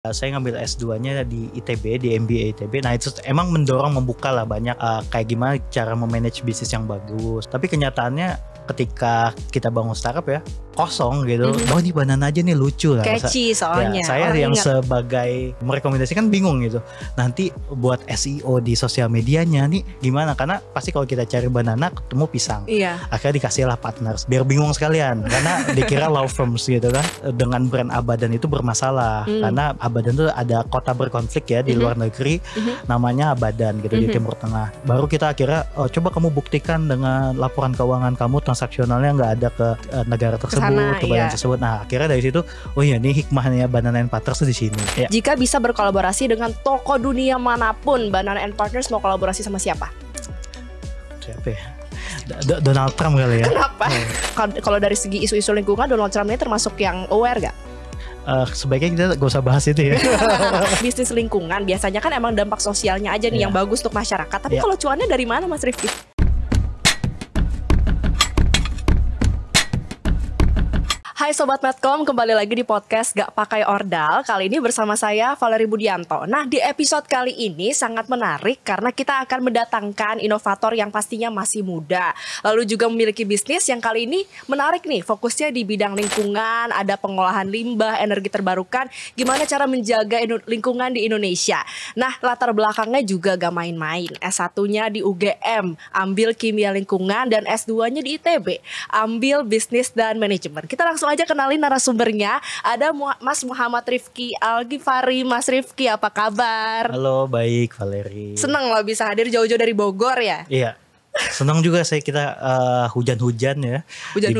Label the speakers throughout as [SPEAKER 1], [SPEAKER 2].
[SPEAKER 1] Saya ngambil S2-nya di ITB, di MBA ITB. Nah itu emang mendorong membuka lah banyak kayak gimana cara memanage bisnis yang bagus. Tapi kenyataannya ketika kita bangun startup ya kosong gitu. Oh ini Banana aja nih lucu lah.
[SPEAKER 2] Catchy soalnya.
[SPEAKER 1] Ya, saya yang sebagai merekomendasikan bingung gitu. Nanti buat SEO di sosial medianya nih gimana? Karena pasti kalau kita cari Banana ketemu pisang.
[SPEAKER 2] Iya.
[SPEAKER 1] Akhirnya dikasih lah partners biar bingung sekalian karena dikira law firms gitu kan. Dengan brand Abadan itu bermasalah karena Abadan tuh ada kota berkonflik ya di luar negeri namanya Abadan gitu di Timur Tengah. Baru kita akhirnya coba kamu buktikan dengan laporan keuangan kamu transaksionalnya nggak ada ke negara tersebut, ke badan tersebut. Nah akhirnya dari situ oh iya nih hikmahnya Banana and Partners tuh di sini. Ya.
[SPEAKER 2] Jika bisa berkolaborasi dengan toko dunia manapun, Banana and Partners mau kolaborasi sama siapa?
[SPEAKER 1] Siapa ya? Donald Trump kali ya.
[SPEAKER 2] Kenapa? Kalau dari segi isu-isu lingkungan, Donald Trump ini termasuk yang aware gak?
[SPEAKER 1] Sebaiknya kita gak usah bahas itu ya.
[SPEAKER 2] Bisnis lingkungan biasanya kan emang dampak sosialnya aja nih yang bagus untuk masyarakat. Tapi kalau cuannya dari mana Mas Rifki? Hai Sobat Medcom, kembali lagi di podcast Gak Pakai Ordal. Kali ini bersama saya Valerie Budianto. Nah di episode kali ini sangat menarik karena kita akan mendatangkan inovator yang pastinya masih muda, lalu juga memiliki bisnis yang kali ini menarik nih. Fokusnya di bidang lingkungan, ada pengolahan limbah, energi terbarukan, gimana cara menjaga lingkungan di Indonesia. Nah latar belakangnya juga gak main-main. S1-nya di UGM, ambil kimia lingkungan, dan S2-nya di ITB, ambil bisnis dan manajemen. Kita langsung aja kenalin narasumbernya. Ada Mas Muhammad Rifki Al-Ghifari. Mas Rifki, apa kabar?
[SPEAKER 1] Halo, baik Valerie.
[SPEAKER 2] Senang loh bisa hadir jauh-jauh dari Bogor ya.
[SPEAKER 1] Iya. Senang juga kita hujan-hujan ya. Di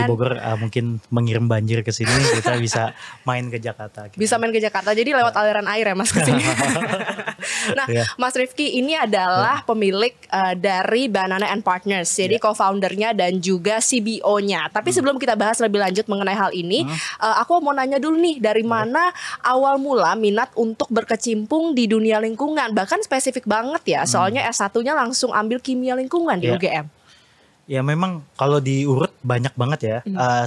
[SPEAKER 1] Bogor mungkin mengirim banjir ke sini, kita bisa main ke Jakarta.
[SPEAKER 2] Bisa main ke Jakarta, jadi lewat aliran air ya Mas ke sini. Nah, Mas Rifki ini adalah pemilik dari Banana and Partners, jadi co-foundernya dan juga CBO-nya. Tapi sebelum kita bahas lebih lanjut mengenai hal ini, aku mau nanya dulu nih, dari mana awal mula minat untuk berkecimpung di dunia lingkungan? Bahkan spesifik banget ya, soalnya S1-nya langsung ambil kimia lingkungan di UGM.
[SPEAKER 1] Ya memang kalau diurut banyak banget ya.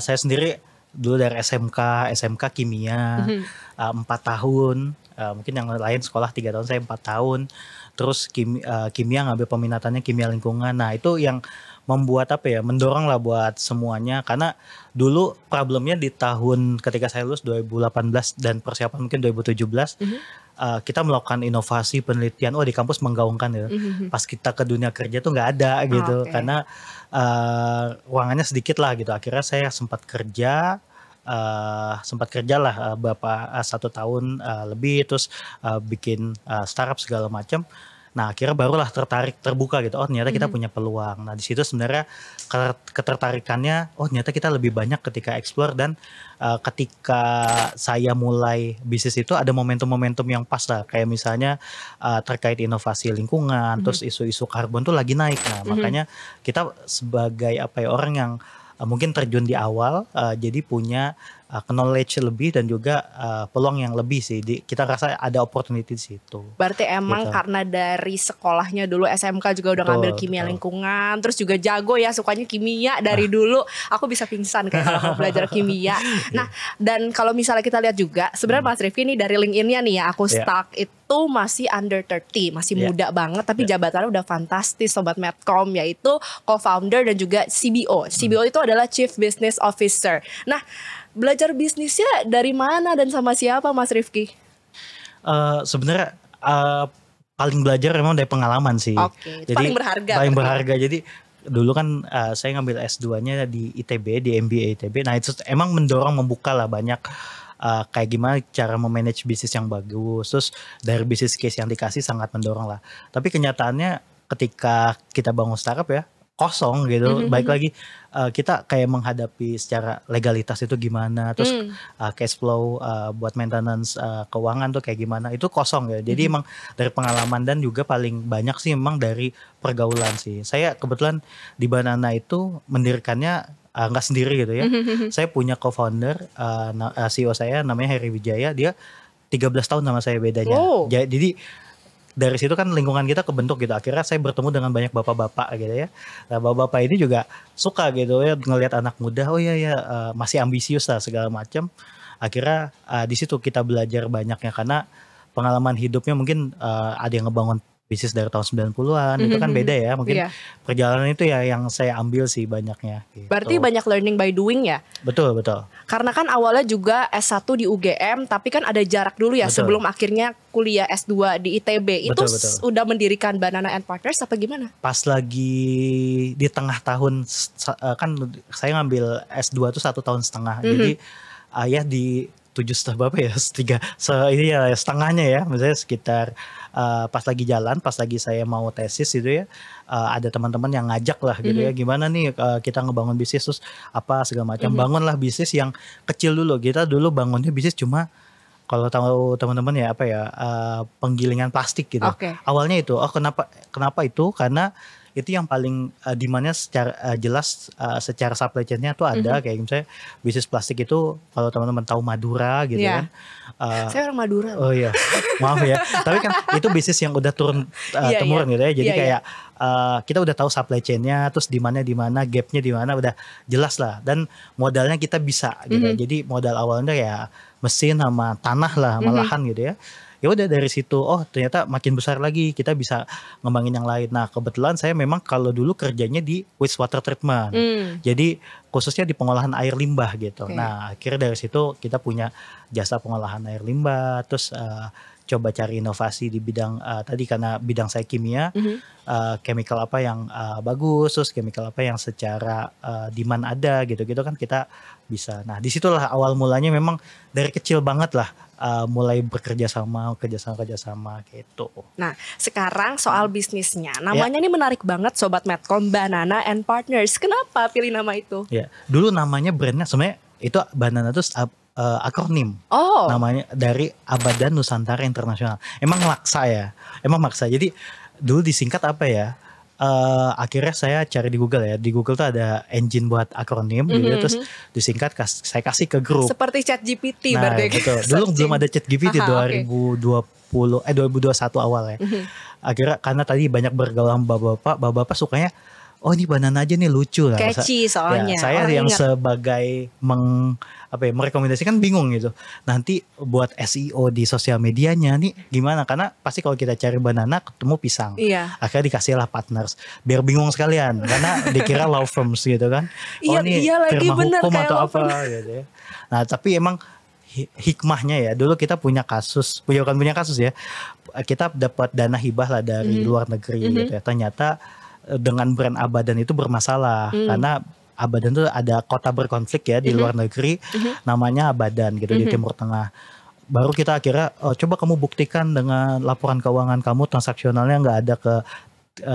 [SPEAKER 1] Saya sendiri dulu dari SMK kimia 4 tahun. Mungkin yang lain sekolah 3 tahun, saya 4 tahun. Terus kimia ngambil peminatannya kimia lingkungan. Nah itu yang membuat mendorong lah buat semuanya. Karena dulu problemnya di tahun ketika saya lulus 2018 dan persiapan mungkin 2017, kita melakukan inovasi penelitian di kampus menggaungkan ya. Pas kita ke dunia kerja tuh nggak ada gitu. Karena ruangannya sedikit lah gitu. Akhirnya saya sempat kerja lah beberapa 1 tahun lebih, terus bikin startup segala macam. Nah akhirnya barulah terbuka gitu. Oh ternyata kita punya peluang. Nah di situ sebenarnya ketertarikannya. Oh ternyata kita lebih banyak ketika explore, dan ketika saya mulai bisnis itu ada momentum-momentum yang pas lah. Kayak misalnya terkait inovasi lingkungan, terus isu-isu karbon tuh lagi naik. Nah makanya kita sebagai orang yang mungkin terjun di awal, jadi punya knowledge lebih dan juga peluang yang lebih sih. Kita rasa ada opportunity di situ.
[SPEAKER 2] Berarti emang karena dari sekolahnya dulu SMK juga udah ngambil kimia lingkungan, terus juga jago ya, sukanya kimia dari dulu. Aku bisa pingsan kayak kalau mau belajar kimia. Nah, dan kalau misalnya kita lihat juga, sebenarnya Mas Rifki nih dari LinkedIn-nya nih ya, aku stalk itu masih under 30, masih muda banget, tapi jabatannya udah fantastis Sobat Medcom, yaitu co-founder dan juga CBO. CBO itu adalah Chief Business Officer. Nah, belajar bisnisnya dari mana dan sama siapa Mas Rifki?
[SPEAKER 1] Sebenarnya paling belajar memang dari pengalaman sih.
[SPEAKER 2] Jadi paling berharga.
[SPEAKER 1] Paling berharga. Jadi dulu kan saya ngambil S2-nya di ITB, di MBA ITB. Nah itu emang mendorong membuka lah banyak kayak gimana cara memanage bisnis yang bagus. Terus dari bisnis case yang dikasih sangat mendorong lah. Tapi kenyataannya ketika kita bangun startup ya kosong gitu. Baik lagi kita kayak menghadapi secara legalitas itu gimana, terus cash flow buat maintenance keuangan tuh kayak gimana, itu kosong ya. Jadi emang dari pengalaman dan juga paling banyak sih emang dari pergaulan sih. Saya kebetulan di Banana itu mendirikannya nggak sendiri gitu ya. Saya punya co-founder, CEO saya namanya Heri Wijaya, dia 13 tahun sama saya bedanya. Jadi dari situ kan lingkungan kita kebentuk gitu. Akhirnya saya bertemu dengan banyak bapak-bapak gitu ya. Nah, bapak-bapak ini juga suka gitu ya ngelihat anak muda, masih ambisius lah segala macam. akhirnya di situ kita belajar banyaknya karena pengalaman hidupnya mungkin ada yang ngebangun bisnis dari tahun 90-an itu kan beda ya, mungkin
[SPEAKER 2] Iya.
[SPEAKER 1] perjalanan itu ya yang saya ambil sih banyaknya gitu.
[SPEAKER 2] Berarti banyak learning by doing ya?
[SPEAKER 1] Betul.
[SPEAKER 2] Karena kan awalnya juga S1 di UGM, tapi kan ada jarak dulu ya
[SPEAKER 1] Betul.
[SPEAKER 2] sebelum akhirnya kuliah S2 di ITB. Itu
[SPEAKER 1] Betul.
[SPEAKER 2] udah mendirikan Banana and Partners apa gimana?
[SPEAKER 1] Pas lagi di tengah tahun kan saya ngambil S2 tuh 1 tahun setengah. Jadi ayah di 7,5 berapa ya? Ini ya setengahnya ya. Misalnya sekitar pas lagi jalan, pas lagi saya mau tesis gitu ya, ada teman-teman yang ngajak lah gitu ya, gimana nih kita ngebangun bisnis terus apa segala macam. Bangunlah bisnis yang kecil dulu. Kita dulu bangunnya bisnis cuma kalau tahu teman-teman ya apa ya, penggilingan plastik gitu.
[SPEAKER 2] Oke.
[SPEAKER 1] Awalnya itu, kenapa itu? Karena itu yang paling demandnya secara jelas, secara supply chain-nya tuh ada. Kayak misalnya bisnis plastik itu kalau teman-teman tahu Madura gitu
[SPEAKER 2] Iya.
[SPEAKER 1] kan.
[SPEAKER 2] Saya orang Madura.
[SPEAKER 1] Oh iya, maaf ya. Tapi kan itu bisnis yang udah turun
[SPEAKER 2] Iya,
[SPEAKER 1] temurun gitu ya. Jadi
[SPEAKER 2] Iya,
[SPEAKER 1] kayak kita udah tahu supply chain-nya, terus demandnya di mana, gap-nya di mana, udah jelas lah. Dan modalnya kita bisa gitu. Jadi modal awalnya ya mesin sama tanah lah, sama lahan gitu ya. Ya udah dari situ, oh ternyata makin besar lagi, kita bisa ngembangin yang lain. Nah kebetulan saya memang kalau dulu kerjanya di wastewater treatment, jadi khususnya di pengolahan air limbah gitu.
[SPEAKER 2] Oke.
[SPEAKER 1] Nah akhirnya dari situ kita punya jasa pengolahan air limbah, terus coba cari inovasi di bidang tadi karena bidang saya kimia, chemical apa yang bagus, terus chemical apa yang secara demand ada gitu-gitu kan kita bisa. Nah disitulah awal mulanya memang dari kecil banget lah. Mulai bekerja sama gitu.
[SPEAKER 2] Nah, sekarang soal bisnisnya. Namanya ini menarik banget Sobat Medcom, Banana and Partners. Kenapa pilih nama itu?
[SPEAKER 1] Ya, dulu namanya brandnya sebenarnya itu Banana itu akronim.
[SPEAKER 2] Oh.
[SPEAKER 1] Namanya dari Abadan Nusantara Internasional. Emang maksa. Jadi dulu disingkat apa ya? Akhirnya saya cari di Google ya. Di Google tuh ada engine buat akronim gitu, terus disingkat saya kasih ke grup.
[SPEAKER 2] Seperti ChatGPT
[SPEAKER 1] Nah,
[SPEAKER 2] berarti.
[SPEAKER 1] betul. Dulu belum ada ChatGPT
[SPEAKER 2] Aha,
[SPEAKER 1] 2021 awal ya. Akhirnya karena tadi banyak bergaul sama bapak-bapak sukanya, oh ini Banana aja nih lucu lah.
[SPEAKER 2] Catchy soalnya.
[SPEAKER 1] Ya, saya
[SPEAKER 2] Orang
[SPEAKER 1] yang
[SPEAKER 2] ingat.
[SPEAKER 1] sebagai merekomendasikan bingung gitu. Nanti buat SEO di sosial medianya nih gimana? Karena pasti kalau kita cari banana ketemu pisang.
[SPEAKER 2] Iya.
[SPEAKER 1] Akhirnya dikasih lah partners. Biar bingung sekalian karena dikira law firms gitu kan.
[SPEAKER 2] Iya, iya lagi,
[SPEAKER 1] firma
[SPEAKER 2] bener,
[SPEAKER 1] hukum
[SPEAKER 2] kayak
[SPEAKER 1] atau
[SPEAKER 2] law
[SPEAKER 1] apa gitu ya. Nah, tapi emang hikmahnya ya, dulu kita punya kasus ya. Kita dapat dana hibah lah dari luar negeri gitu ya. Ternyata dengan brand Abadan itu bermasalah karena Abadan tuh ada kota berkonflik ya di luar negeri, namanya Abadan gitu di Timur Tengah. Baru kita akhirnya coba kamu buktikan dengan laporan keuangan kamu transaksionalnya nggak ada ke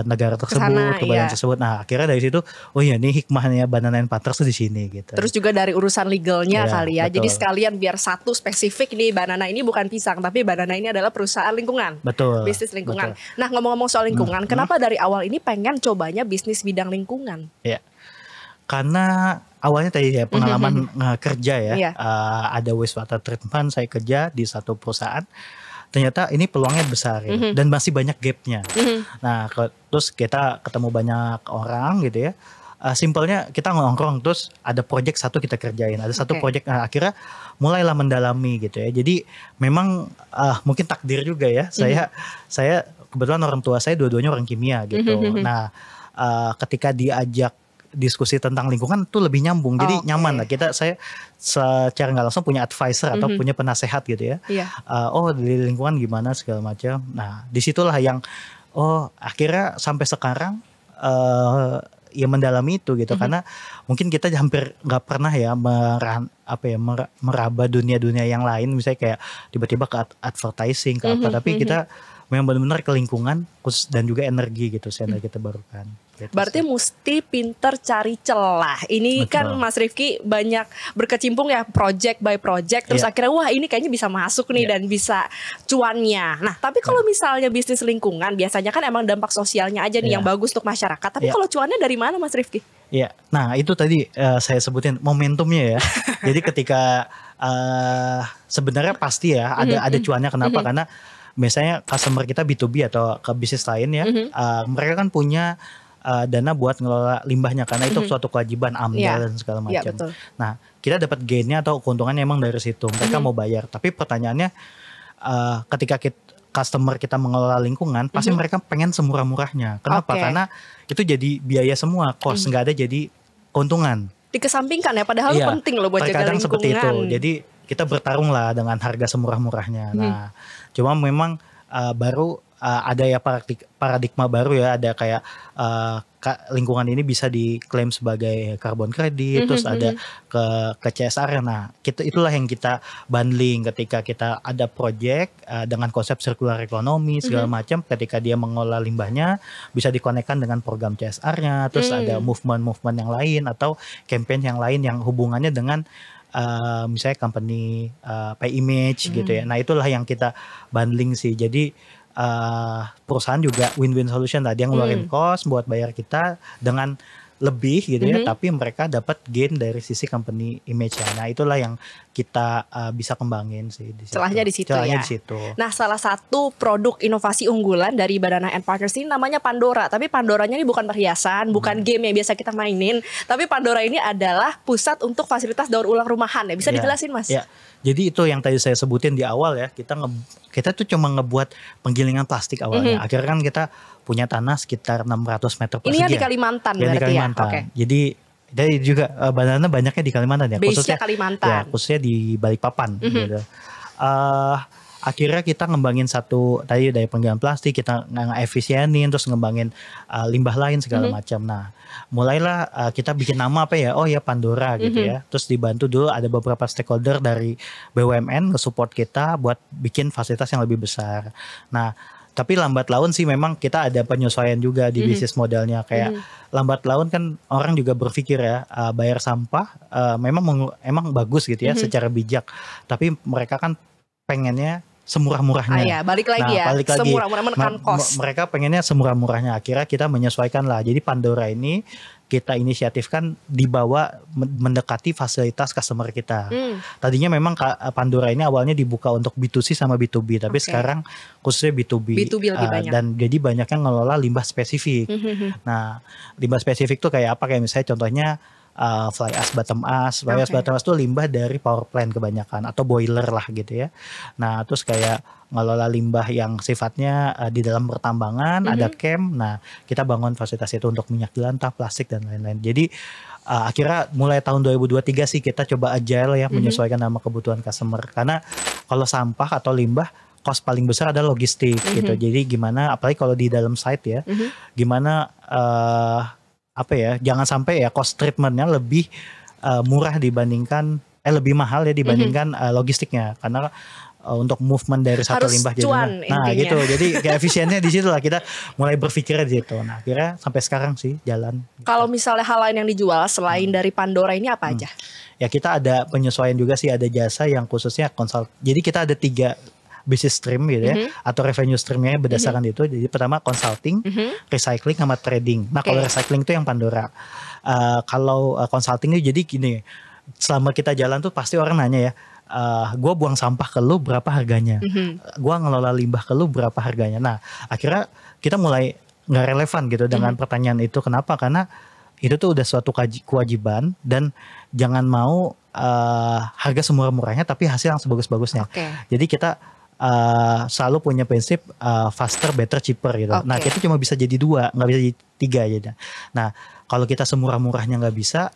[SPEAKER 1] negara tersebut,
[SPEAKER 2] Kesana,
[SPEAKER 1] ke badan
[SPEAKER 2] iya.
[SPEAKER 1] tersebut. Nah akhirnya dari situ, oh iya ini hikmahnya Banana and Partners tuh di sini gitu.
[SPEAKER 2] Terus juga dari urusan legalnya
[SPEAKER 1] Iya,
[SPEAKER 2] kali ya.
[SPEAKER 1] betul.
[SPEAKER 2] Jadi sekalian biar satu spesifik nih, Banana ini bukan pisang, tapi Banana ini adalah perusahaan lingkungan.
[SPEAKER 1] Betul.
[SPEAKER 2] Bisnis lingkungan.
[SPEAKER 1] Betul.
[SPEAKER 2] Nah, ngomong-ngomong soal lingkungan, kenapa dari awal ini pengen cobanya bisnis bidang lingkungan?
[SPEAKER 1] Ya. Karena awalnya tadi ya pengalaman kerja ya,
[SPEAKER 2] Iya.
[SPEAKER 1] ada wastewater treatment, saya kerja di satu perusahaan. Ternyata ini peluangnya besar ya, dan masih banyak gapnya. Nah, terus kita ketemu banyak orang gitu ya. Simpelnya kita nongkrong terus ada project satu kita kerjain, ada satu
[SPEAKER 2] Oke.
[SPEAKER 1] project. Nah, akhirnya mulailah mendalami gitu ya. Jadi memang mungkin takdir juga ya. Saya kebetulan orang tua saya dua-duanya orang kimia gitu. Nah, ketika diajak diskusi tentang lingkungan tuh lebih nyambung, jadi
[SPEAKER 2] Oke.
[SPEAKER 1] nyaman lah. Saya secara nggak langsung punya advisor atau punya penasehat gitu ya.
[SPEAKER 2] Iya.
[SPEAKER 1] Oh di lingkungan gimana segala macam. Nah disitulah yang akhirnya sampai sekarang ya mendalami itu gitu, karena mungkin kita hampir nggak pernah ya meraba dunia-dunia yang lain, misalnya kayak tiba-tiba ke advertising ke apa, tapi kita memang benar-benar ke lingkungan khusus dan juga energi gitu, energi terbarukan. Gitu
[SPEAKER 2] Berarti
[SPEAKER 1] sih.
[SPEAKER 2] mesti pinter cari celah. Ini
[SPEAKER 1] Betul.
[SPEAKER 2] kan Mas Rifki banyak berkecimpung ya project by project. Terus
[SPEAKER 1] Iya.
[SPEAKER 2] akhirnya wah ini kayaknya bisa masuk nih
[SPEAKER 1] Iya.
[SPEAKER 2] dan bisa cuannya. Nah tapi kalau misalnya bisnis lingkungan biasanya kan emang dampak sosialnya aja nih
[SPEAKER 1] Iya.
[SPEAKER 2] yang bagus untuk masyarakat. Tapi
[SPEAKER 1] Iya.
[SPEAKER 2] kalau cuannya dari mana Mas Rifki?
[SPEAKER 1] Iya, nah itu tadi saya sebutin momentumnya ya. Jadi ketika sebenarnya pasti ya ada cuannya. Kenapa? Karena misalnya customer kita B2B atau ke bisnis lain ya, mereka kan punya dana buat ngelola limbahnya karena itu suatu kewajiban AMDAL dan segala
[SPEAKER 2] Iya,
[SPEAKER 1] macam.
[SPEAKER 2] betul.
[SPEAKER 1] Nah, kita dapat gainnya atau keuntungannya emang dari situ. Mereka mau bayar, tapi pertanyaannya ketika customer kita mengelola lingkungan, pasti mereka pengen semurah-murahnya. Kenapa?
[SPEAKER 2] Oke.
[SPEAKER 1] Karena itu jadi biaya semua, cost nggak ada jadi keuntungan.
[SPEAKER 2] Dikesampingkan ya, padahal
[SPEAKER 1] Iya,
[SPEAKER 2] penting loh buat jaga
[SPEAKER 1] terkadang
[SPEAKER 2] lingkungan.
[SPEAKER 1] seperti itu. Jadi kita bertarung lah dengan harga semurah-murahnya. Nah, cuma memang baru ada ya paradigma baru ya, ada kayak lingkungan ini bisa diklaim sebagai carbon credit, terus ada ke CSR. Nah, itulah yang kita bundling ketika kita ada project dengan konsep circular economy segala macam. Ketika dia mengolah limbahnya, bisa dikonekkan dengan program CSR-nya, terus ada movement-movement yang lain atau campaign yang lain yang hubungannya dengan misalnya company pay image gitu ya. Nah, itulah yang kita bundling sih. Jadi perusahaan juga win-win solution lah, dia ngeluarin cost buat bayar kita dengan lebih gitu ya, tapi mereka dapat gain dari sisi company image-nya. Nah, itulah yang kita bisa kembangin sih di situ.
[SPEAKER 2] Celahnya di situ
[SPEAKER 1] Celahnya
[SPEAKER 2] ya.
[SPEAKER 1] di situ.
[SPEAKER 2] Nah, salah satu produk inovasi unggulan dari Badana and Partners ini namanya Pandora. Tapi Pandoranya ini bukan perhiasan, bukan game yang biasa kita mainin. Tapi Pandora ini adalah pusat untuk fasilitas daur ulang rumahan ya. Bisa dijelasin, Mas?
[SPEAKER 1] Ya. Jadi itu yang tadi saya sebutin di awal ya. Kita tuh cuma ngebuat penggilingan plastik awalnya. Akhirnya kan kita punya tanah sekitar 600 meter persegi.
[SPEAKER 2] Ini yang di Kalimantan
[SPEAKER 1] Yang di
[SPEAKER 2] berarti
[SPEAKER 1] Kalimantan.
[SPEAKER 2] ya? Oke.
[SPEAKER 1] Jadi juga Badana banyaknya di Kalimantan ya.
[SPEAKER 2] Base-nya Kalimantan.
[SPEAKER 1] Ya, khususnya di Balikpapan gitu. Akhirnya kita ngembangin satu tadi dari penggilingan plastik, kita nge-efisienin, terus ngembangin limbah lain segala macam. Nah, mulailah kita bikin nama apa ya? Oh ya, Pandora gitu ya. Terus dibantu dulu ada beberapa stakeholder dari BUMN nge-support kita buat bikin fasilitas yang lebih besar. Nah, tapi lambat laun sih memang kita ada penyesuaian juga di bisnis modelnya. Kayak lambat laun kan orang juga berpikir ya, bayar sampah emang bagus gitu ya secara bijak. Tapi mereka kan pengennya semurah-murahnya.
[SPEAKER 2] Iya, balik lagi ya.
[SPEAKER 1] Balik lagi.
[SPEAKER 2] Semurah-murah menekan cost.
[SPEAKER 1] Mereka pengennya semurah-murahnya. Akhirnya kita menyesuaikan lah. Jadi Pandora ini kita inisiatifkan dibawa mendekati fasilitas customer kita. Tadinya memang Pandora ini awalnya dibuka untuk B2C sama B2B, tapi sekarang khususnya B2B.
[SPEAKER 2] B2B lebih banyak.
[SPEAKER 1] Dan jadi banyak yang ngelola limbah spesifik. Nah, limbah spesifik tuh kayak apa? Kayak misalnya contohnya fly ash bottom ash. Fly ash bottom ash itu limbah dari power plant kebanyakan atau boiler lah gitu ya. Nah, terus kayak ngelola limbah yang sifatnya di dalam pertambangan, ada camp. Nah, kita bangun fasilitas itu untuk minyak jelantah, plastik dan lain-lain. Jadi akhirnya mulai tahun 2023 sih kita coba agile ya, menyesuaikan sama kebutuhan customer. Karena kalau sampah atau limbah cost paling besar adalah logistik gitu. Jadi gimana apalagi kalau di dalam site ya, gimana jangan sampai ya cost treatmentnya lebih murah dibandingkan lebih mahal ya dibandingkan logistiknya, karena untuk movement dari satu
[SPEAKER 2] harus
[SPEAKER 1] limbah
[SPEAKER 2] cuan,
[SPEAKER 1] jadi nah
[SPEAKER 2] intinya.
[SPEAKER 1] gitu, jadi kayak efisiennya di situ lah kita mulai berpikir di situ. Nah, akhirnya sampai sekarang sih jalan.
[SPEAKER 2] Kalau misalnya hal lain yang dijual selain dari Pandora ini apa aja?
[SPEAKER 1] Ya, kita ada penyesuaian juga sih, ada jasa yang khususnya konsult. Jadi kita ada 3 business stream gitu ya, atau revenue streamnya berdasarkan itu. Jadi pertama consulting, recycling sama trading. Nah, kalau recycling itu yang Pandora. Kalau consulting itu jadi gini, selama kita jalan tuh pasti orang nanya ya, gue buang sampah ke lu berapa harganya, gue ngelola limbah ke lu berapa harganya. Nah, akhirnya kita mulai nggak relevan gitu dengan pertanyaan itu. Kenapa? Karena itu tuh udah suatu kewajiban, dan jangan mau harga semurah-murahnya tapi hasil yang sebagus-bagusnya. Jadi kita selalu punya prinsip faster, better, cheaper gitu. Nah, kita cuma bisa jadi 2, nggak bisa jadi 3 aja. Nah, kalau kita semurah-murahnya nggak bisa,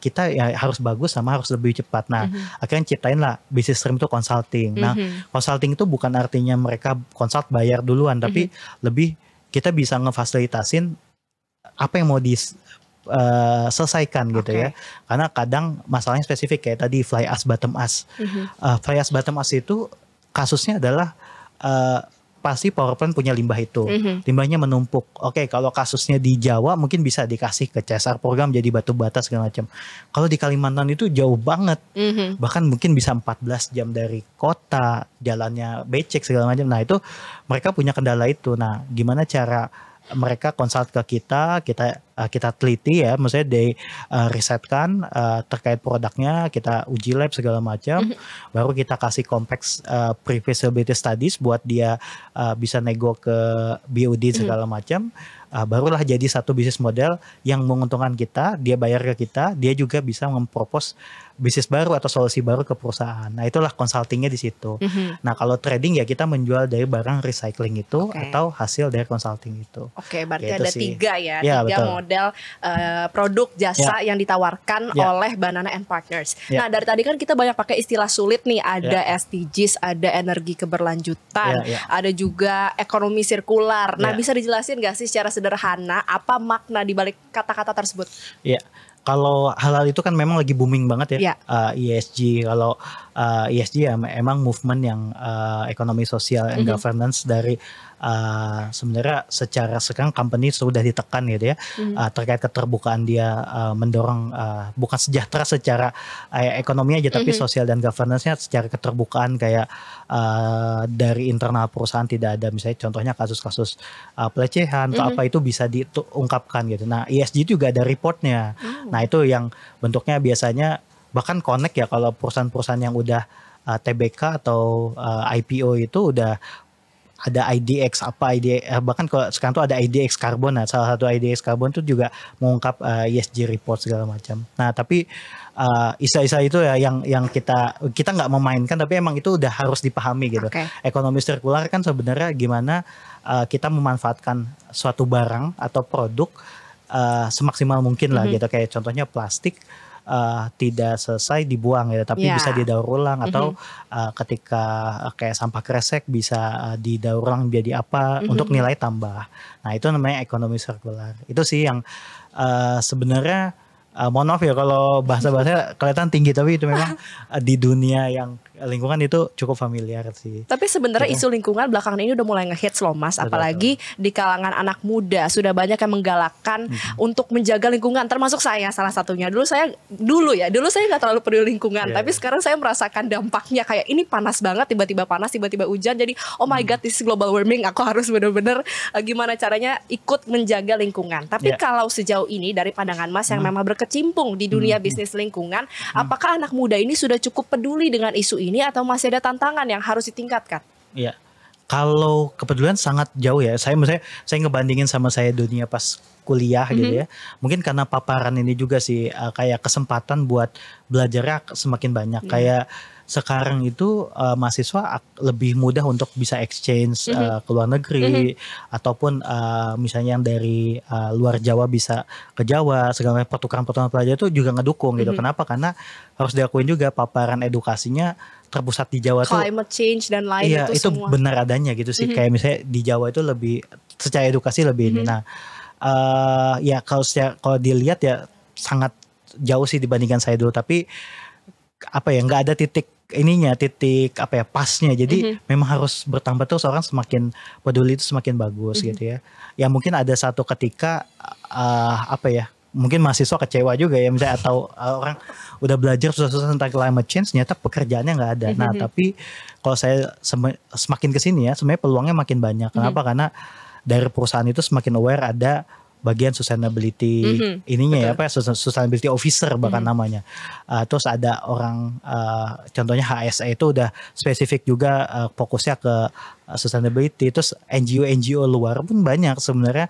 [SPEAKER 1] kita ya harus bagus sama harus lebih cepat. Nah, akhirnya ciptain lah bisnis stream itu consulting. Nah, consulting itu bukan artinya mereka consult bayar duluan, tapi lebih kita bisa ngefasilitasin apa yang mau selesaikan gitu ya. Karena kadang masalahnya spesifik kayak tadi fly ash bottom ash. Fly ash bottom ash itu kasusnya adalah pasti power plant punya limbah itu. Limbahnya menumpuk. Oke, kalau kasusnya di Jawa mungkin bisa dikasih ke CSR program jadi batu bata segala macam. Kalau di Kalimantan itu jauh banget. Bahkan mungkin bisa 14 jam dari kota, jalannya becek segala macam. Nah, itu mereka punya kendala itu. Nah, gimana cara mereka konsult ke kita kita teliti ya, maksudnya risetkan terkait produknya, kita uji lab segala macam, baru kita kasih kompleks pre-feasibility studies buat dia bisa nego ke BOD segala macam. Barulah jadi satu bisnis model yang menguntungkan kita, dia bayar ke kita, dia juga bisa mempropos bisnis baru atau solusi baru ke perusahaan. Nah itulah consultingnya di situ. Nah kalau trading ya kita menjual dari barang recycling itu atau hasil dari consulting itu.
[SPEAKER 2] Oke, berarti
[SPEAKER 1] gitu
[SPEAKER 2] ada
[SPEAKER 1] sih.
[SPEAKER 2] 3 ya, 3
[SPEAKER 1] betul.
[SPEAKER 2] model produk jasa yang ditawarkan oleh Banana and Partners. Nah dari tadi kan kita banyak pakai istilah sulit nih, ada SDGs, ada energi keberlanjutan, ada juga ekonomi sirkular. Nah bisa dijelasin gak sih secara sederhana apa makna di balik kata-kata tersebut?
[SPEAKER 1] Iya. Kalau hal-hal itu kan memang lagi booming banget ya, ESG. Kalau ESG ya emang movement yang ekonomi sosial and governance dari sebenarnya secara sekarang company sudah ditekan gitu ya, terkait keterbukaan dia mendorong bukan sejahtera secara ekonomi aja, tapi sosial dan governance-nya secara keterbukaan kayak dari internal perusahaan tidak ada misalnya contohnya kasus-kasus pelecehan atau apa itu bisa diungkapkan gitu. Nah ESG juga ada reportnya. Nah itu yang bentuknya biasanya bahkan connect ya kalau perusahaan-perusahaan yang udah TBK atau IPO itu udah ada IDX bahkan kalau sekarang tuh ada IDX Carbon. Nah salah satu IDX Carbon tuh juga mengungkap ESG report segala macam. Nah tapi istilah-istilah itu ya yang kita nggak memainkan, tapi emang itu udah harus dipahami gitu. Ekonomi sirkular kan sebenarnya gimana kita memanfaatkan suatu barang atau produk semaksimal mungkin lah gitu. Kayak contohnya plastik tidak selesai dibuang ya, tapi bisa didaur ulang atau ketika kayak sampah kresek bisa didaur ulang menjadi apa untuk nilai tambah. Nah itu namanya ekonomi sirkular. Itu sih yang sebenarnya mohon maaf ya kalau bahasa-bahasa kelihatan tinggi, tapi itu memang di dunia yang lingkungan itu cukup familiar sih.
[SPEAKER 2] Tapi sebenarnya isu lingkungan belakangan ini udah mulai ngehits loh Mas, apalagi di kalangan anak muda sudah banyak yang menggalakkan untuk menjaga lingkungan, termasuk saya salah satunya. Dulu saya nggak terlalu peduli lingkungan, tapi sekarang saya merasakan dampaknya, kayak ini panas banget, tiba-tiba panas, tiba-tiba hujan, jadi oh my god, this is global warming, aku harus benar-benar gimana caranya ikut menjaga lingkungan. Tapi kalau sejauh ini dari pandangan Mas yang memang berkecimpung di dunia bisnis lingkungan, apakah anak muda ini sudah cukup peduli dengan isu ini atau masih ada tantangan yang harus ditingkatkan?
[SPEAKER 1] Iya. Kalau kepedulian sangat jauh ya. Saya ngebandingin sama saya dunia pas kuliah gitu ya. Mungkin karena paparan ini juga sih kayak kesempatan buat belajarnya semakin banyak. Kayak sekarang itu mahasiswa lebih mudah untuk bisa exchange ke luar negeri ataupun misalnya yang dari luar Jawa bisa ke Jawa, segala pertukaran pelajar itu juga ngedukung gitu. Kenapa? Karena harus diakuin juga paparan edukasinya terpusat di Jawa tuh.
[SPEAKER 2] Climate change dan lain
[SPEAKER 1] itu
[SPEAKER 2] semua.
[SPEAKER 1] benar adanya gitu sih. Kayak misalnya di Jawa itu lebih secara edukasi lebih ini. Nah, ya kalau dilihat ya sangat jauh sih dibandingkan saya dulu, tapi apa ya, nggak ada titik pasnya. Jadi memang harus bertambah terus, orang semakin peduli itu semakin bagus gitu ya. Ya mungkin ada satu ketika mungkin mahasiswa kecewa juga ya misalnya, atau orang udah belajar susah-susah tentang climate change, ternyata pekerjaannya nggak ada. Nah tapi kalau saya semakin kesini ya, sebenarnya peluangnya makin banyak. Kenapa? Karena dari perusahaan itu semakin aware ada bagian sustainability ininya sustainability officer bahkan namanya. Terus ada orang contohnya HSE itu udah spesifik juga fokusnya ke sustainability. Terus NGO luar pun banyak sebenarnya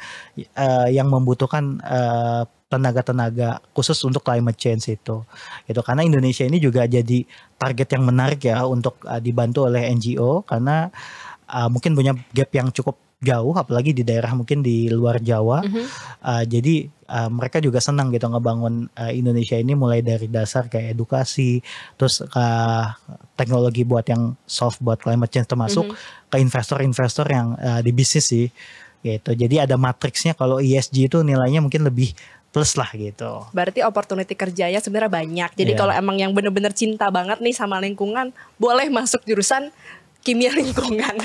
[SPEAKER 1] yang membutuhkan tenaga-tenaga khusus untuk climate change itu karena Indonesia ini juga jadi target yang menarik ya untuk dibantu oleh NGO, karena mungkin punya gap yang cukup jauh, apalagi di daerah mungkin di luar Jawa. Jadi mereka juga senang gitu ngebangun Indonesia ini mulai dari dasar kayak edukasi, terus teknologi buat yang soft buat climate change, termasuk ke investor-investor yang di bisnis sih gitu. Jadi ada matriksnya, kalau ESG itu nilainya mungkin lebih plus lah gitu.
[SPEAKER 2] Berarti opportunity kerjanya sebenarnya banyak. Jadi kalau emang yang benar-benar cinta banget nih sama lingkungan, boleh masuk jurusan kimia lingkungan.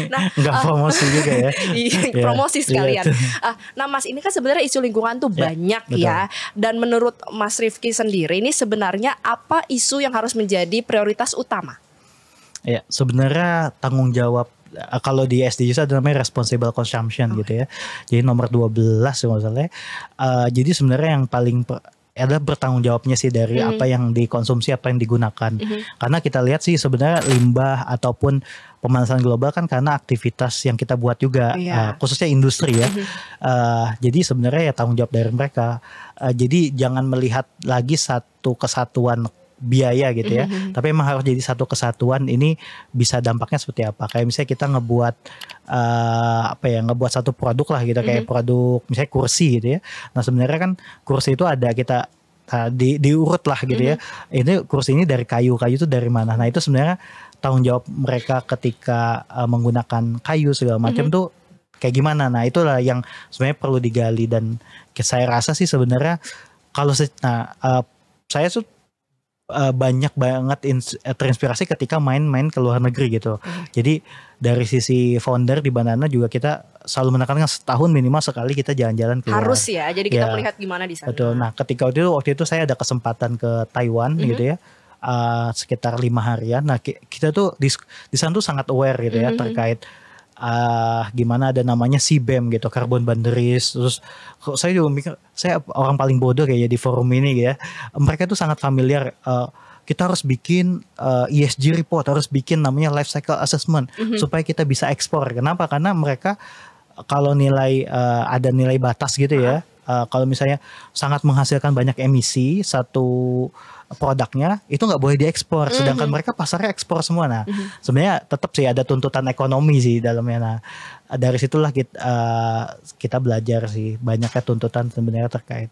[SPEAKER 2] Nah,
[SPEAKER 1] nggak promosi juga ya.
[SPEAKER 2] Promosi sekalian. Nah, Mas, ini kan sebenarnya isu lingkungan tuh banyak ya. Dan menurut Mas Rifki sendiri, ini sebenarnya apa isu yang harus menjadi prioritas utama?
[SPEAKER 1] Ya, sebenarnya tanggung jawab kalau di SDGs ada namanya responsible consumption gitu ya. Jadi nomor 12 misalnya. Jadi sebenarnya yang paling adalah bertanggung jawabnya sih dari apa yang dikonsumsi, apa yang digunakan. Karena kita lihat sih sebenarnya limbah ataupun pemanasan global kan karena aktivitas yang kita buat juga, khususnya industri ya. Jadi sebenarnya ya tanggung jawab dari mereka. Jadi jangan melihat lagi satu kesatuan biaya gitu ya, tapi emang harus jadi satu kesatuan. Ini bisa dampaknya seperti apa? Kayak misalnya kita ngebuat ngebuat satu produk lah gitu, kayak produk misalnya kursi gitu ya. Nah sebenarnya kan kursi itu ada kita diurut lah gitu ya. Ini kursi ini dari kayu itu dari mana? Nah itu sebenarnya tanggung jawab mereka ketika menggunakan kayu segala macam tuh kayak gimana? Nah itulah yang sebenarnya perlu digali, dan saya rasa sih sebenarnya kalau saya tuh banyak banget terinspirasi ketika main-main ke luar negeri gitu. Jadi dari sisi founder di Banana juga kita selalu menekankan setahun minimal sekali kita jalan-jalan keluar.
[SPEAKER 2] Harus ya, jadi kita melihat gimana di sana.
[SPEAKER 1] Betul. Nah ketika waktu itu saya ada kesempatan ke Taiwan gitu ya, sekitar 5 harian. Nah kita tuh di sana tuh sangat aware gitu ya terkait gimana ada namanya CBAM gitu, carbon boundaries. Terus saya juga mikir, saya orang paling bodoh kayaknya di forum ini ya. Mereka tuh sangat familiar, kita harus bikin ESG report, harus bikin namanya life cycle assessment supaya kita bisa ekspor. Kenapa? Karena mereka kalau ada nilai batas gitu ya, kalau misalnya sangat menghasilkan banyak emisi satu produknya, itu nggak boleh diekspor, sedangkan mereka pasarnya ekspor semua. Nah sebenarnya tetap sih ada tuntutan ekonomi sih dalamnya. Nah dari situlah kita belajar sih banyaknya tuntutan sebenarnya terkait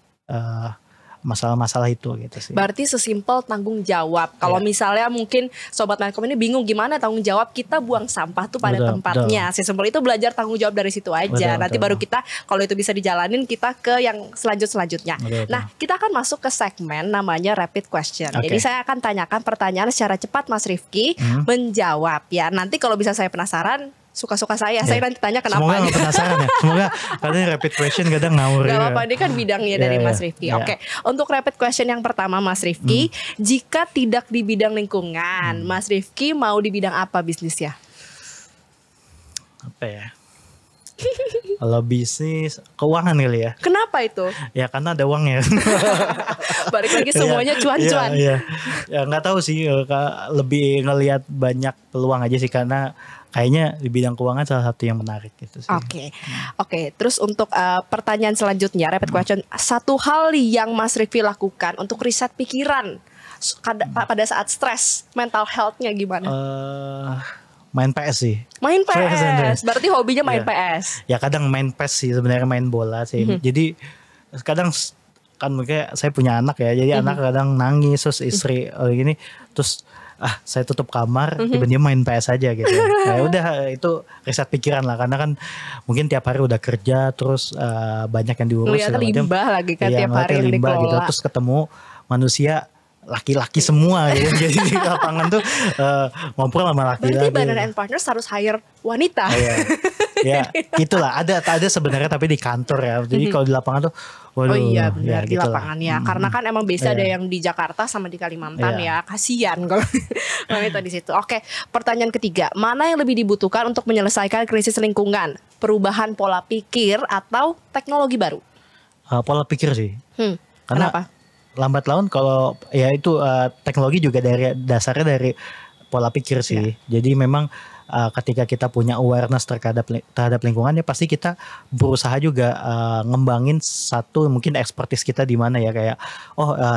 [SPEAKER 1] masalah-masalah itu gitu sih.
[SPEAKER 2] Berarti sesimpel tanggung jawab. Kalau misalnya mungkin Sobat Medcom ini bingung gimana tanggung jawab kita buang sampah tuh pada tempatnya. Sesimpel itu, belajar tanggung jawab dari situ aja. Nanti baru kita kalau itu bisa dijalanin kita ke yang selanjutnya. Nah kita akan masuk ke segmen namanya rapid question. Jadi saya akan tanyakan pertanyaan secara cepat, Mas Rifki menjawab ya. Nanti kalau bisa saya penasaran, suka-suka saya nanti tanya kenapa.
[SPEAKER 1] Semoga gak penasaran ya. Semoga kadang rapid question kadang ngawur.
[SPEAKER 2] Gak apa-apa, ini kan bidangnya dari Mas Rifki. Oke, untuk rapid question yang pertama Mas Rifki, jika tidak di bidang lingkungan, Mas Rifki mau di bidang apa bisnisnya?
[SPEAKER 1] Apa ya? Kalau bisnis, keuangan kali ya.
[SPEAKER 2] Kenapa itu?
[SPEAKER 1] Ya karena ada uangnya.
[SPEAKER 2] Balik lagi semuanya cuan-cuan.
[SPEAKER 1] Ya nggak tahu sih, lebih ngelihat banyak peluang aja sih, karena kayaknya di bidang keuangan salah satu yang menarik gitu sih.
[SPEAKER 2] Oke. Terus untuk pertanyaan selanjutnya, rapid question, satu hal yang Mas Rifki lakukan untuk riset pikiran pada saat stres, mental health-nya gimana?
[SPEAKER 1] Main PS sih.
[SPEAKER 2] Main PS, berarti hobinya main PS.
[SPEAKER 1] Ya kadang main PS sih sebenarnya, main bola sih. Jadi kadang kan mungkin saya punya anak ya, jadi anak kadang nangis, terus istri gini, terus saya tutup kamar, tiba-tiba main PS aja gitu. Ya udah, itu riset pikiran lah, karena kan mungkin tiap hari udah kerja, terus banyak yang diurus.
[SPEAKER 2] Lihat limbah lagi kan tiap hari yang dikelola.
[SPEAKER 1] Gitu. Terus ketemu manusia laki-laki semua gitu. Jadi di lapangan tuh ngobrol sama laki-laki.
[SPEAKER 2] Berarti Banana and Partners harus hire wanita.
[SPEAKER 1] Ya itulah, ada sebenarnya, tapi di kantor ya. Jadi kalau di lapangan tuh waduh,
[SPEAKER 2] benar, di lapangan ya. Karena kan emang biasa ada yang di Jakarta sama di Kalimantan ya. Kasian kalau wanita di situ. Oke, pertanyaan ketiga, mana yang lebih dibutuhkan untuk menyelesaikan krisis lingkungan? Perubahan pola pikir atau teknologi baru?
[SPEAKER 1] Pola pikir sih.
[SPEAKER 2] Kenapa?
[SPEAKER 1] Lambat laun kalau ya itu teknologi juga dasarnya dari pola pikir sih. Jadi memang ketika kita punya awareness terhadap lingkungan, ya pasti kita berusaha juga ngembangin satu mungkin expertise kita di mana ya, kayak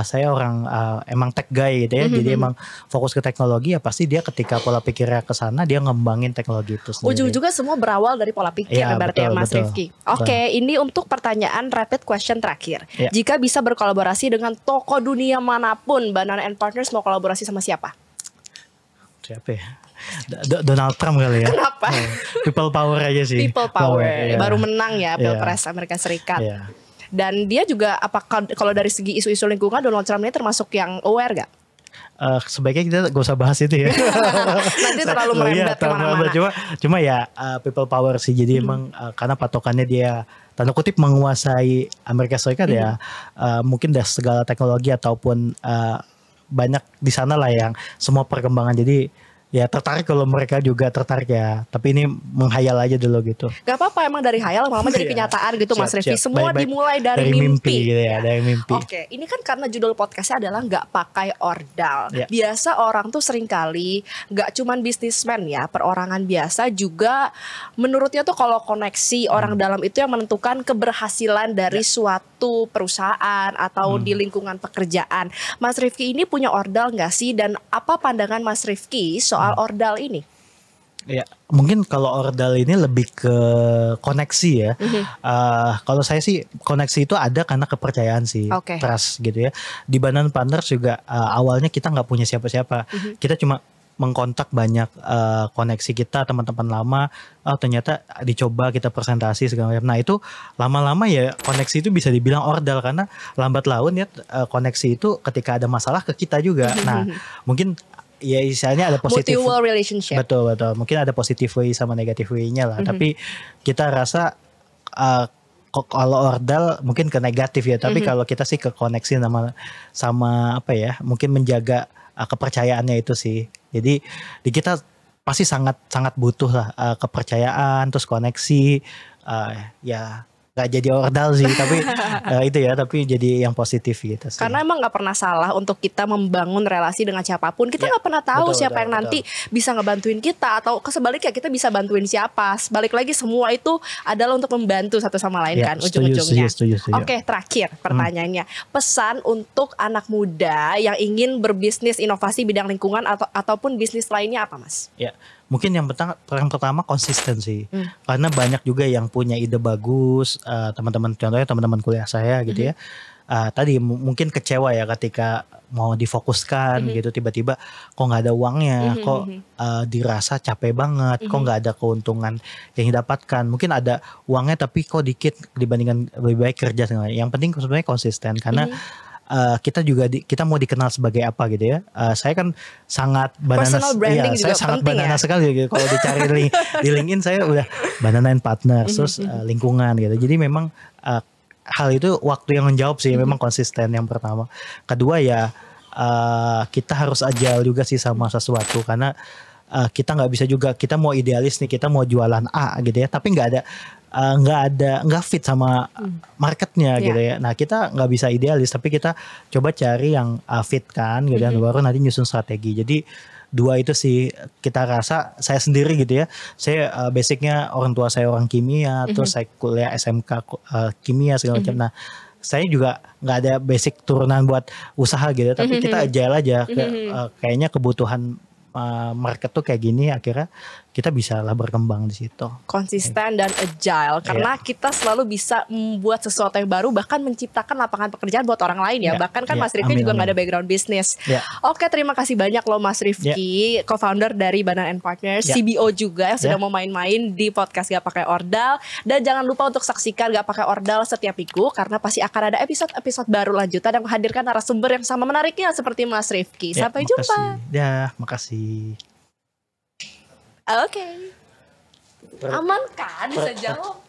[SPEAKER 1] saya orang emang tech guy gitu ya, jadi emang fokus ke teknologi, ya pasti dia ketika pola pikirnya ke sana dia ngembangin teknologi itu sendiri.
[SPEAKER 2] Ujung-ujungnya semua berawal dari pola pikir berarti ya Mas Rifki. Oke, ini untuk pertanyaan rapid question terakhir. Jika bisa berkolaborasi dengan tokoh dunia manapun, Banana and Partners mau kolaborasi sama siapa?
[SPEAKER 1] Siapa ya? Donald Trump kali ya.
[SPEAKER 2] Kenapa?
[SPEAKER 1] People power aja sih.
[SPEAKER 2] People power. Baru menang ya Pilpres Amerika Serikat. Dan dia juga apakah kalau dari segi isu-isu lingkungan, Donald Trump ini termasuk yang aware gak?
[SPEAKER 1] Sebaiknya kita gak usah bahas itu ya.
[SPEAKER 2] Nanti terlalu merembet kemana-mana.
[SPEAKER 1] Cuma ya people power sih. Jadi emang karena patokannya dia tanda kutip menguasai Amerika Serikat ya, mungkin dari segala teknologi ataupun banyak di sana lah yang semua perkembangan. Jadi ya tertarik kalau mereka juga tertarik ya. Tapi ini menghayal aja dulu gitu.
[SPEAKER 2] Gak apa-apa, emang dari hayal lama-lama jadi kenyataan gitu Mas Rifki. Semua
[SPEAKER 1] Baik-baik.
[SPEAKER 2] dimulai dari
[SPEAKER 1] mimpi gitu ya, dari mimpi.
[SPEAKER 2] Oke, ini kan karena judul podcastnya adalah nggak pakai ordal.
[SPEAKER 1] Ya.
[SPEAKER 2] Biasa orang tuh seringkali nggak cuman bisnismen ya, perorangan biasa juga menurutnya tuh kalau koneksi orang dalam itu yang menentukan keberhasilan dari suatu perusahaan atau di lingkungan pekerjaan. Mas Rifki ini punya ordal nggak sih, dan apa pandangan Mas Rifki soal ordal ini?
[SPEAKER 1] Ya, mungkin kalau ordal ini lebih ke koneksi ya. Kalau saya sih koneksi itu ada karena kepercayaan sih,
[SPEAKER 2] Oke.
[SPEAKER 1] trust gitu ya. Di Banan Partners juga awalnya kita nggak punya siapa-siapa, kita cuma mengkontak banyak koneksi kita, teman-teman lama. Oh ternyata dicoba kita presentasi segala macam. Nah itu lama-lama ya koneksi itu bisa dibilang ordal karena lambat laun ya koneksi itu ketika ada masalah ke kita juga. Nah mungkin ya istilahnya ada positif,
[SPEAKER 2] Mutual relationship.
[SPEAKER 1] betul. Mungkin ada positive way sama negative way-nya lah. Tapi kita rasa kalau ordal mungkin ke negatif ya. Tapi kalau kita sih ke koneksi sama apa ya? Mungkin menjaga kepercayaannya itu sih. Jadi di kita pasti sangat butuh lah kepercayaan, terus koneksi. Ya nggak jadi ordal sih, tapi itu ya, tapi jadi yang positif gitu sih.
[SPEAKER 2] Karena emang nggak pernah salah untuk kita membangun relasi dengan siapapun. Kita nggak pernah tahu siapa yang nanti bisa ngebantuin kita, atau sebaliknya kita bisa bantuin siapa. Balik lagi semua itu adalah untuk membantu satu sama lain kan ujung-ujungnya.
[SPEAKER 1] Setuju.
[SPEAKER 2] Oke, terakhir pertanyaannya. Pesan untuk anak muda yang ingin berbisnis inovasi bidang lingkungan ataupun bisnis lainnya apa, Mas?
[SPEAKER 1] Ya, mungkin yang pertama konsisten sih. Karena banyak juga yang punya ide bagus, contohnya teman-teman kuliah saya gitu ya. Tadi mungkin kecewa ya ketika mau difokuskan gitu, tiba-tiba kok nggak ada uangnya, kok dirasa capek banget, kok nggak ada keuntungan yang didapatkan. Mungkin ada uangnya tapi kok dikit dibandingkan lebih baik kerja. Yang penting sebenarnya konsisten karena kita juga kita mau dikenal sebagai apa gitu ya. Saya kan sangat banana, saya sangat banana sekali gitu. Kalau dicari di LinkedIn saya udah Banana and Partners, terus lingkungan gitu. Jadi memang hal itu waktu yang menjawab sih, memang konsisten yang pertama. Kedua ya kita harus agile juga sih sama sesuatu, karena kita nggak bisa juga, kita mau idealis nih, kita mau jualan A gitu ya, tapi nggak fit sama marketnya gitu ya. Nah kita nggak bisa idealis, tapi kita coba cari yang fit kan gitu ya, baru nanti nyusun strategi. Jadi dua itu sih kita rasa, saya sendiri gitu ya, saya basicnya orang tua saya orang kimia, terus saya kuliah SMK kimia segala macam. Nah saya juga nggak ada basic turunan buat usaha gitu, tapi kita agile aja. Kayaknya kebutuhan market tuh kayak gini, akhirnya kita bisa lah berkembang di situ.
[SPEAKER 2] Konsisten dan agile, karena kita selalu bisa membuat sesuatu yang baru, bahkan menciptakan lapangan pekerjaan buat orang lain ya. Bahkan kan Mas Rifki juga nggak ada background bisnis. Oke, terima kasih banyak loh Mas Rifki, co-founder dari Banan and Partners, CBO juga yang sudah mau main-main di podcast Gak Pakai Ordal. Dan jangan lupa untuk saksikan Gak Pakai Ordal setiap minggu, karena pasti akan ada episode baru lanjutan yang menghadirkan narasumber yang sama menariknya seperti Mas Rifki. Sampai jumpa.
[SPEAKER 1] Ya, makasih.
[SPEAKER 2] Oke. Aman kan bisa jawab?